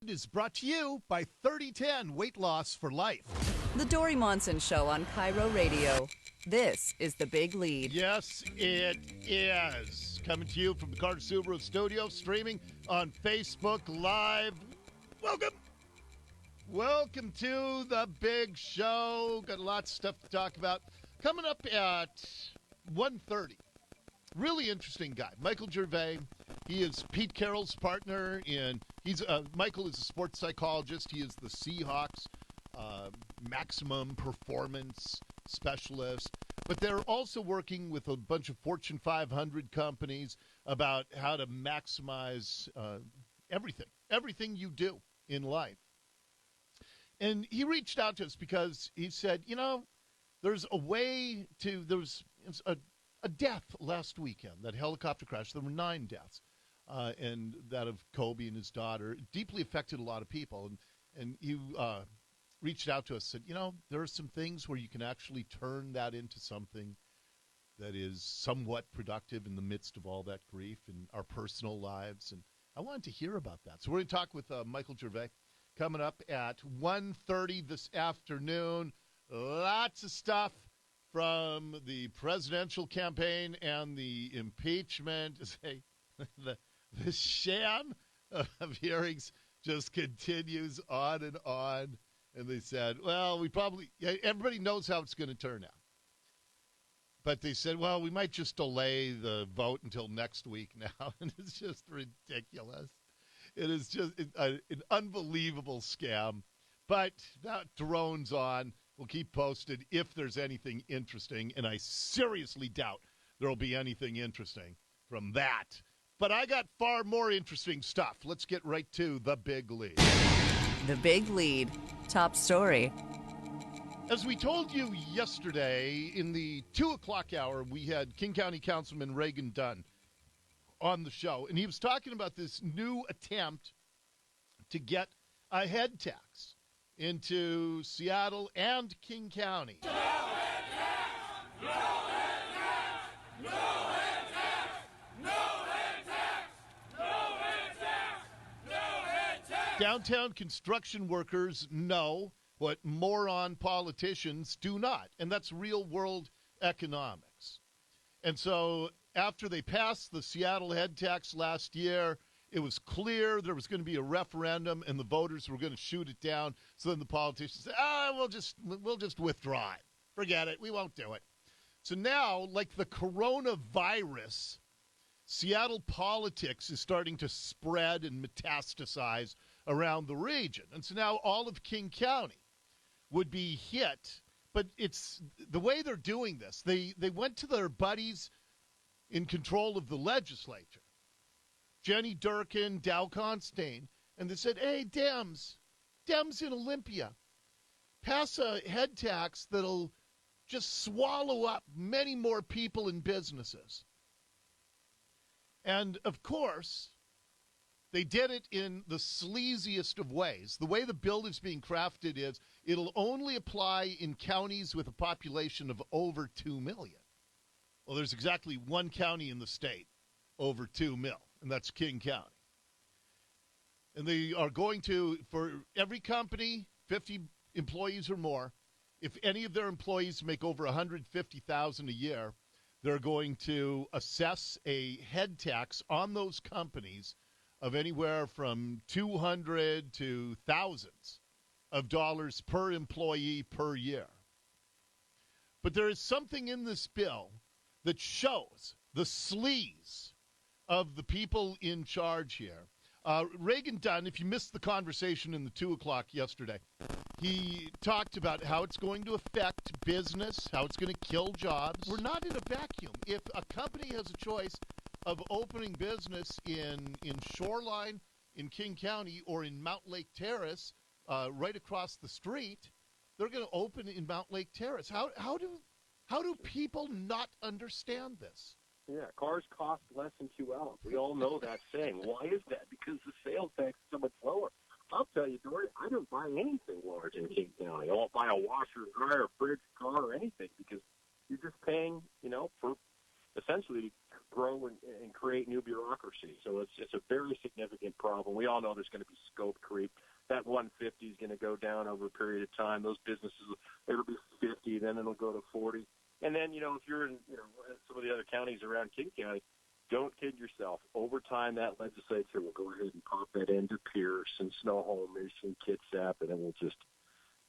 Is brought to you by 3010 Weight Loss for Life. The Dori Monson Show on KIRO Radio. This is The Big Lead. Yes, it is. Coming to you from the Carter Subaru studio, streaming on Facebook Live. Welcome to The Big Show. Got lots of stuff to talk about. Coming up at 1:30. Really interesting guy, Michael Gervais. He is Pete Carroll's partner Michael is a sports psychologist. He is the Seahawks maximum performance specialist. But they're also working with a bunch of Fortune 500 companies about how to maximize everything you do in life. And he reached out to us because he said, there's a death last weekend, that helicopter crash. There were 9 deaths. And that of Kobe and his daughter. It deeply affected a lot of people. And he reached out to us and said, there are some things where you can actually turn that into something that is somewhat productive in the midst of all that grief in our personal lives. And I wanted to hear about that. So we're going to talk with Michael Gervais coming up at 1:30 this afternoon. Lots of stuff from the presidential campaign and the impeachment. The sham of hearings just continues on and on. And they said, everybody knows how it's going to turn out. But they said, we might just delay the vote until next week now. And it's just ridiculous. It is just an unbelievable scam. But that drones on. We'll keep posted if there's anything interesting. And I seriously doubt there will be anything interesting from that. But I got far more interesting stuff. Let's get right to The Big Lead. The Big Lead. Top story. As we told you yesterday, in the 2 o'clock hour, we had King County Councilman Reagan Dunn on the show. And he was talking about this new attempt to get a head tax into Seattle and King County. No head tax! No head tax! No head tax! No head tax! No head tax! No head tax! Downtown construction workers know what moron politicians do not, and that's real-world economics. And so after they passed the Seattle head tax last year, it was clear there was going to be a referendum and the voters were going to shoot it down. So then the politicians said, we'll just withdraw it. Forget it. We won't do it. So now, like the coronavirus, Seattle politics is starting to spread and metastasize around the region. And so now all of King County would be hit. But it's the way they're doing this. They went to their buddies in control of the legislature, Jenny Durkin, Dow Constantine, and they said, hey, Dems in Olympia, pass a head tax that'll just swallow up many more people and businesses. And, of course, they did it in the sleaziest of ways. The way the bill is being crafted is it'll only apply in counties with a population of over 2 million. Well, there's exactly one county in the state over 2 mil, and that's King County. And they are going to, for every company, 50 employees or more, if any of their employees make over $150,000 a year, they're going to assess a head tax on those companies of anywhere from $200 to thousands of dollars per employee per year. But there is something in this bill that shows the sleaze of the people in charge here. Reagan Dunn, if you missed the conversation in the 2 o'clock yesterday, he talked about how it's going to affect business, how it's going to kill jobs. We're not in a vacuum. If a company has a choice of opening business in Shoreline, in King County, or in Mount Lake Terrace, right across the street, they're going to open in Mount Lake Terrace. How do people not understand this? Yeah, cars cost less in QL. We all know that saying. Why is that? Because the sales tax is so much lower. I'll tell you, Dory, I don't buy anything large in King County. I won't buy a washer, dryer, fridge, car, or anything because you're just paying, for essentially to grow and create new bureaucracy. So it's a very significant problem. We all know there's going to be scope creep. That 150 is going to go down over a period of time. Those businesses, it'll be 50, then it'll go to 40. And then, if you're in, some of the other counties around King County, don't kid yourself. Over time, that legislature will go ahead and pop that into Pierce and Snohomish and Kitsap, and it will just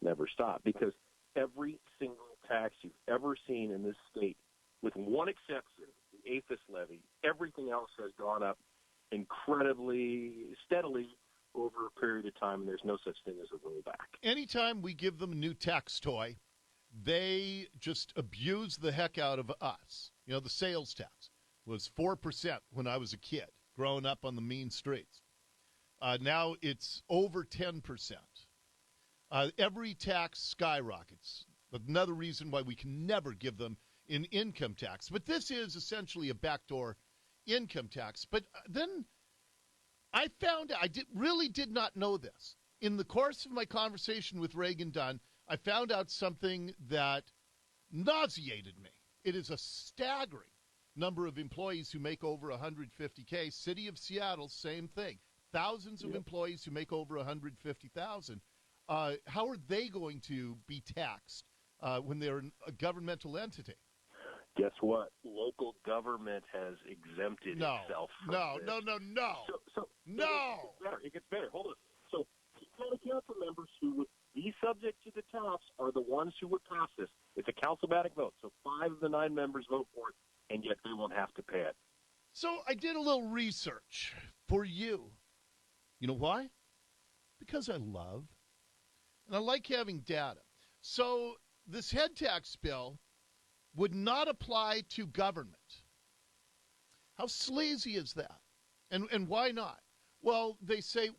never stop. Because every single tax you've ever seen in this state, with one exception, the APHIS levy, everything else has gone up incredibly steadily over a period of time, and there's no such thing as a rollback. Anytime we give them a new tax toy, they just abuse the heck out of us. The sales tax was 4% when I was a kid, growing up on the mean streets. Now it's over 10%. Every tax skyrockets. Another reason why we can never give them an income tax. But this is essentially a backdoor income tax. But then I found I really did not know this. In the course of my conversation with Reagan Dunn, I found out something that nauseated me. It is a staggering number of employees who make over $150K. City of Seattle, same thing. Thousands of employees who make over $150,000. How are they going to be taxed when they're a governmental entity? Guess what? Local government has exempted itself from this. No. No. It gets better. Hold on. So county council members who would be subject to the tax are the ones who would pass this. It's a councilmatic vote, so 5 of the 9 members vote for it, and yet they won't have to pay it. So I did a little research for you. You know why? Because I love and I like having data. So this head tax bill would not apply to government. How sleazy is that? And why not? Well, they say,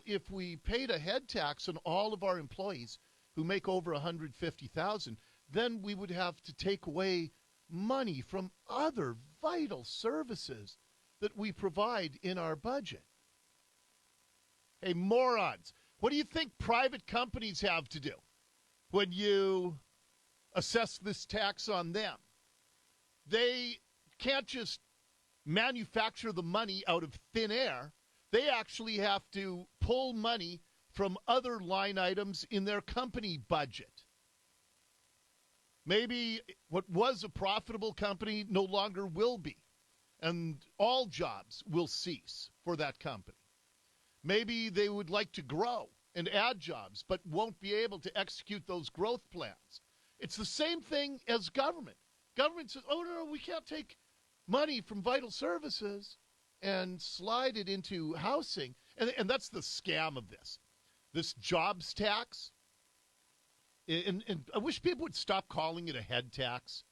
if we paid a head tax on all of our employees who make over $150,000, then we would have to take away money from other vital services that we provide in our budget. Hey, morons, what do you think private companies have to do when you assess this tax on them? They can't just manufacture the money out of thin air. They actually have to pull money from other line items in their company budget. Maybe what was a profitable company no longer will be, and all jobs will cease for that company. Maybe they would like to grow and add jobs, but won't be able to execute those growth plans. It's the same thing as government. Government says, no, we can't take money from vital services and slide it into housing. And that's the scam of this. This jobs tax. And I wish people would stop calling it a head tax.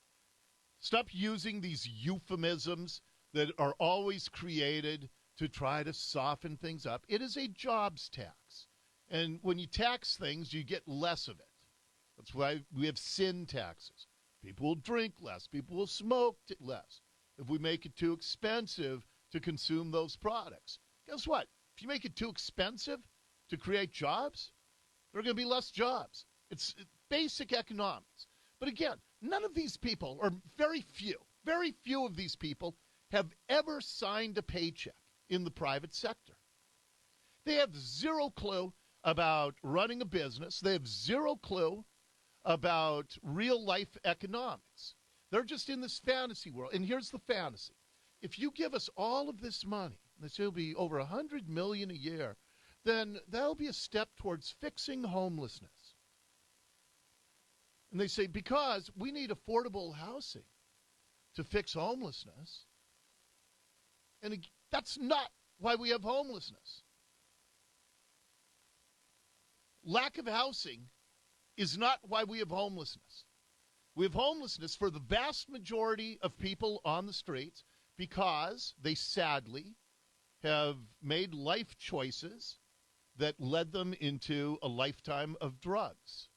Stop using these euphemisms that are always created to try to soften things up. It is a jobs tax. And when you tax things, you get less of it. That's why we have sin taxes. People will drink less. People will smoke less. If we make it too expensive to consume those products. Guess what? If you make it too expensive to create jobs, there are going to be less jobs. It's basic economics. But again, none of these people, or very few of these people, have ever signed a paycheck in the private sector. They have zero clue about running a business. They have zero clue about real-life economics. They're just in this fantasy world. And here's the fantasy. If you give us all of this money, this will be over $100 million a year, then that'll be a step towards fixing homelessness. And they say, because we need affordable housing to fix homelessness. And that's not why we have homelessness. Lack of housing is not why we have homelessness. We have homelessness for the vast majority of people on the streets because they sadly have made life choices that led them into a lifetime of drugs.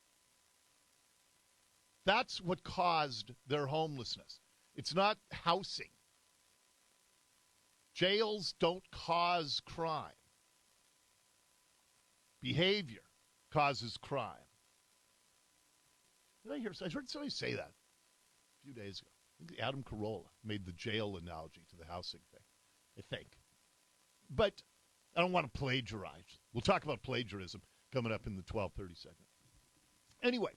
That's what caused their homelessness. It's not housing. Jails don't cause crime. Behavior causes crime. I heard somebody say that a few days ago. I think Adam Carolla made the jail analogy to the housing thing, I think. But I don't want to plagiarize We'll talk about plagiarism coming up in the 12:30 segment. Anyway,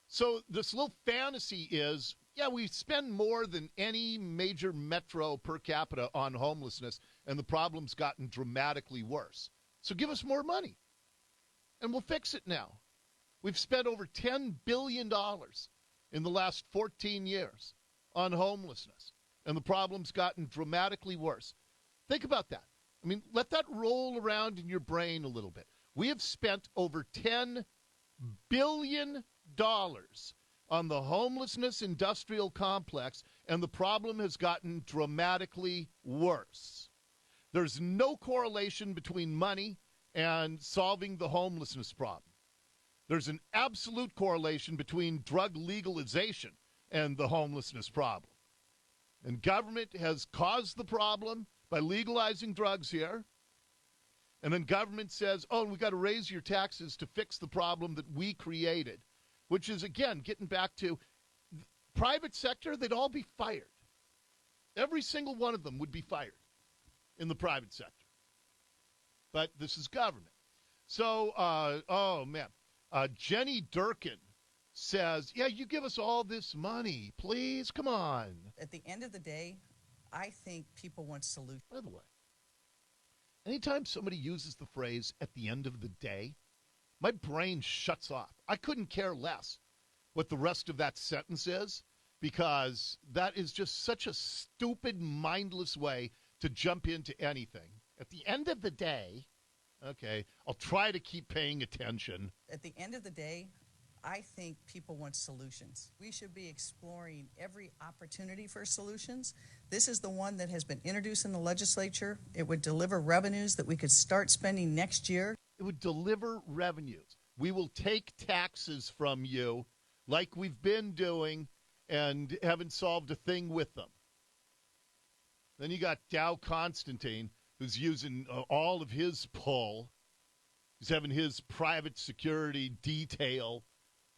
so this little fantasy is, yeah, we spend more than any major metro per capita on homelessness, and the problem's gotten dramatically worse. So give us more money, and we'll fix it now. We've spent over $10 billion in the last 14 years on homelessness, and the problem's gotten dramatically worse. Think about that. I mean, let that roll around in your brain a little bit. We have spent over $10 billion on the homelessness industrial complex, and the problem has gotten dramatically worse. There's no correlation between money and solving the homelessness problem. There's an absolute correlation between drug legalization and the homelessness problem. And government has caused the problem by legalizing drugs here. And then government says, oh, we've got to raise your taxes to fix the problem that we created, which is, again, getting back to private sector, they'd all be fired. Every single one of them would be fired in the private sector. But this is government. So, Jenny Durkin says, yeah, you give us all this money, please, come on. At the end of the day, I think people want solutions. By the way, anytime somebody uses the phrase at the end of the day, my brain shuts off. I couldn't care less what the rest of that sentence is, because that is just such a stupid, mindless way to jump into anything. At the end of the day, okay, I'll try to keep paying attention. At the end of the day, I think people want solutions. We should be exploring every opportunity for solutions. This is the one that has been introduced in the legislature. It would deliver revenues that we could start spending next year. It would deliver revenues. We will take taxes from you like we've been doing and haven't solved a thing with them. Then you got Dow Constantine, who's using all of his pull. He's having his private security detail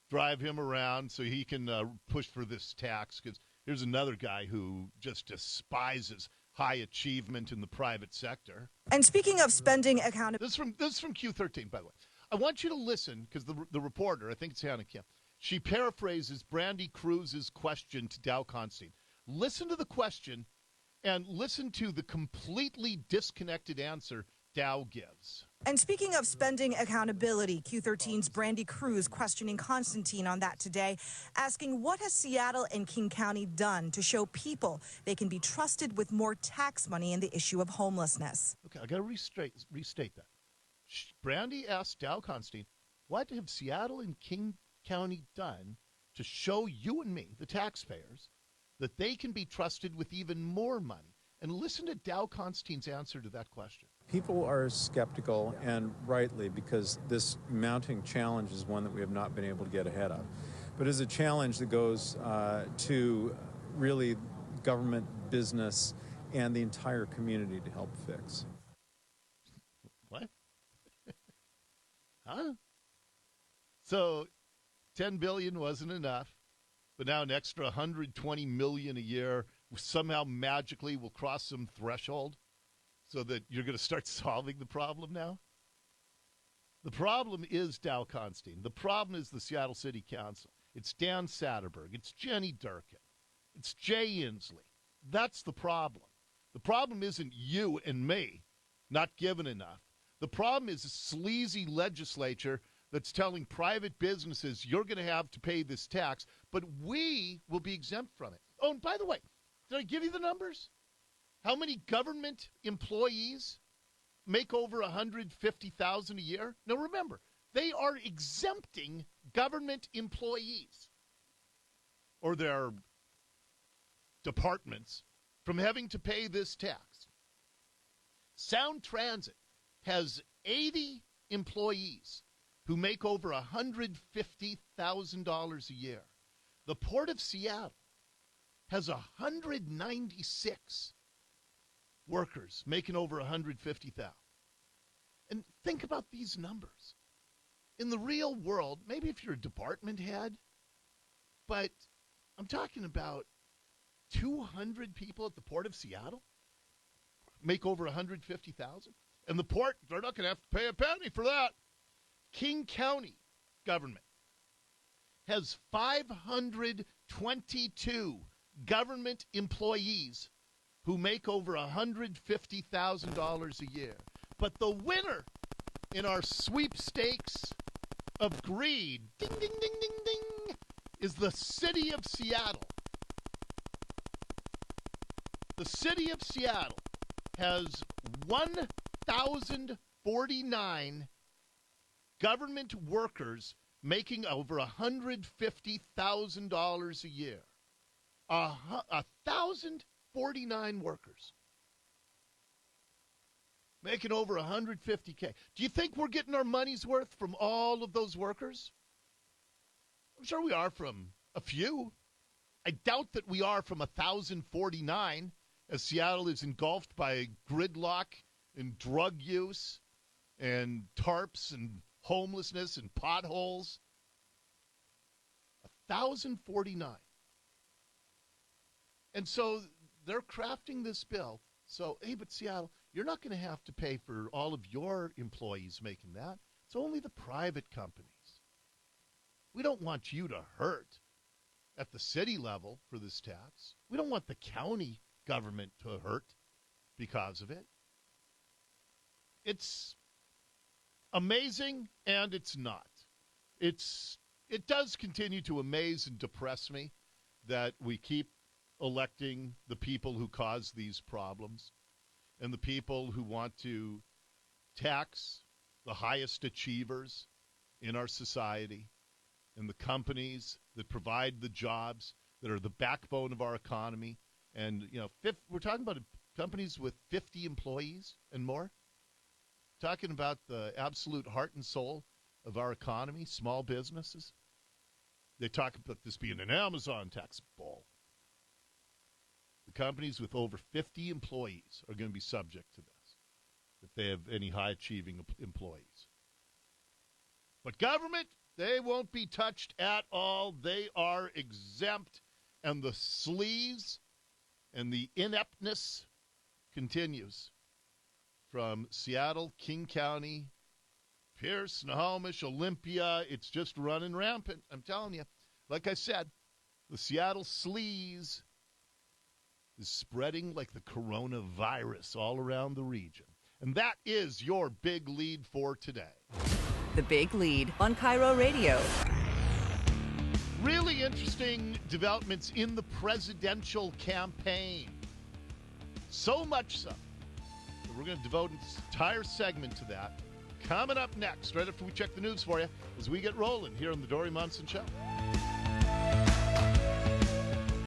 drive him around so he can push for this tax, because here's another guy who just despises high achievement in the private sector. And speaking of spending accountability. This is from Q13, by the way. I want you to listen, because the reporter, I think it's Hannah Kim, she paraphrases Brandy Cruz's question to Dow Constantine. Listen to the question and listen to the completely disconnected answer Dow gives. And speaking of spending accountability, Q13's Brandy Cruz questioning Constantine on that today, asking what has Seattle and King County done to show people they can be trusted with more tax money in the issue of homelessness. Okay, I got to restate that. Brandy asked Dow Constantine, what have Seattle and King County done to show you and me, the taxpayers, that they can be trusted with even more money? And listen to Dow Constantine's answer to that question. People are skeptical, and rightly, because this mounting challenge is one that we have not been able to get ahead of. But it's a challenge that goes to really government, business, and the entire community to help fix. What? Huh? So $10 billion wasn't enough, but now an extra $120 million a year somehow magically will cross some threshold so that you're going to start solving the problem now? The problem is Dow Constantine. The problem is the Seattle City Council. It's Dan Satterberg. It's Jenny Durkin. It's Jay Inslee. That's the problem. The problem isn't you and me not giving enough. The problem is a sleazy legislature that's telling private businesses you're going to have to pay this tax, but we will be exempt from it. Oh, and by the way, did I give you the numbers? How many government employees make over $150,000 a year? Now remember, they are exempting government employees or their departments from having to pay this tax. Sound Transit has 80 employees who make over $150,000 a year. The Port of Seattle has 196 workers making over $150,000. And think about these numbers. In the real world, maybe if you're a department head, but I'm talking about 200 people at the Port of Seattle make over $150,000. And the port, they're not going to have to pay a penny for that. King County government has 522 government employees who make over $150,000 a year. But the winner in our sweepstakes of greed, ding, ding, ding, ding, ding, is the city of Seattle. The city of Seattle has 1,049 government workers making over $150,000 a year. 1,049 workers making over $150K. Do you think we're getting our money's worth from all of those workers? I'm sure we are from a few. I doubt that we are from 1,049, as Seattle is engulfed by gridlock and drug use and tarps and homelessness and potholes. 1,049. And so they're crafting this bill. So, hey, but Seattle, you're not going to have to pay for all of your employees making that. It's only the private companies. We don't want you to hurt at the city level for this tax. We don't want the county government to hurt because of it. It's amazing, and it's not. It does continue to amaze and depress me that we keep electing the people who cause these problems and the people who want to tax the highest achievers in our society and the companies that provide the jobs that are the backbone of our economy. And, you know, we're talking about companies with 50 employees and more. Talking about the absolute heart and soul of our economy, small businesses. They talk about this being an Amazon tax. Bull. The companies with over 50 employees are going to be subject to this if they have any high-achieving employees. But government, they won't be touched at all. They are exempt, and the sleaze and the ineptness continues from Seattle, King County, Pierce, Snohomish, Olympia. It's just running rampant. I'm telling you. Like I said, the Seattle sleaze is spreading like the coronavirus all around the region. And that is your big lead for today. The Big Lead on KIRO Radio. Really interesting developments in the presidential campaign. So much so that we're going to devote an entire segment to that. Coming up next, right after we check the news for you, as we get rolling here on the Dori Monson Show.